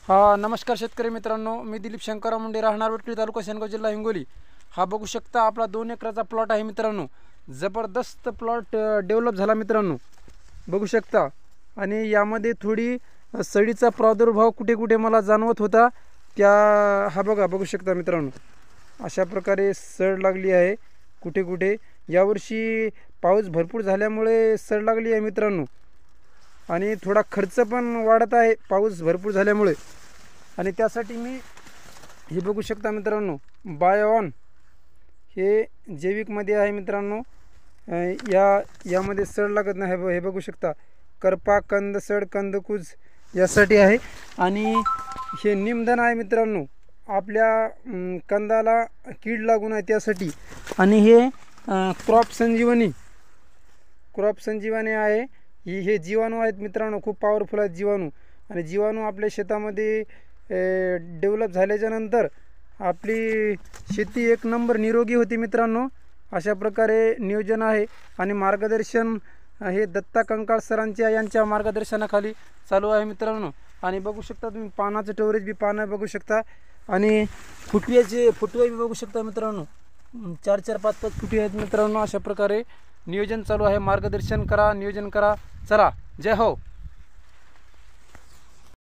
नमस्कार शेतकरी मित्रांनो, मी दिलीप शंकरराव मुंडे, राहणार वटकळी, तालुका सेनगाव, जिल्हा हिंगोली। बघू शकता आपला 2 एकराचा प्लॉट आहे मित्रांनो। जबरदस्त प्लॉट डेव्हलप झाला मित्रांनो, बघू शकता। आणि यामध्ये थोडी सडीचा प्रादुर्भाव कुठे कुठे मला जाणवत होता, त्या बघू शकता मित्रांनो, अशा प्रकारे सड लागली आहे कुठे कुठे। यावर्षी पाऊस भरपूर झाल्यामुळे सड लागली आहे मित्रांनो, आणि थोडा खर्च पण वाढत आहे पाऊस भरपूर झाल्यामुळे। आणि त्यासाठी मी हे बघू शकता मित्रांनो, बायोऑन हे जैविकमध्ये आहे मित्रांनो। यामध्ये सड लागत नाही, हे बघू शकता। करपा, कंद सड, कंदकुज यासाठी आहे। आणि हे निमधन आहे मित्रांनो, आपल्या कंदाला कीड लागू नये त्यासाठी। आणि हे क्रॉप संजीवनी आहे। हे जीवाणू आहेत मित्रांनो, खूप पॉवरफुल आहेत जीवाणू। आणि जीवाणू आपल्या शेतामध्ये डेव्हलप झाल्याच्या नंतर आपली शेती एक नंबर निरोगी होती मित्रांनो। अशा प्रकारे नियोजन आहे आणि मार्गदर्शन हे दत्ता कंकाळ सरांच्या यांच्या मार्गदर्शनाखाली चालू आहे मित्रांनो। आणि बघू शकता तुम्ही, पानाचं स्टोरेज बी पानं बघू शकता, आणि फुटवे बी बघू शकता मित्रांनो। 4-4, 5-5 फुटवे आहेत मित्रांनो। अशा प्रकारे नियोजन चालू आहे। मार्गदर्शन करा, नियोजन करा। चला, जय हो।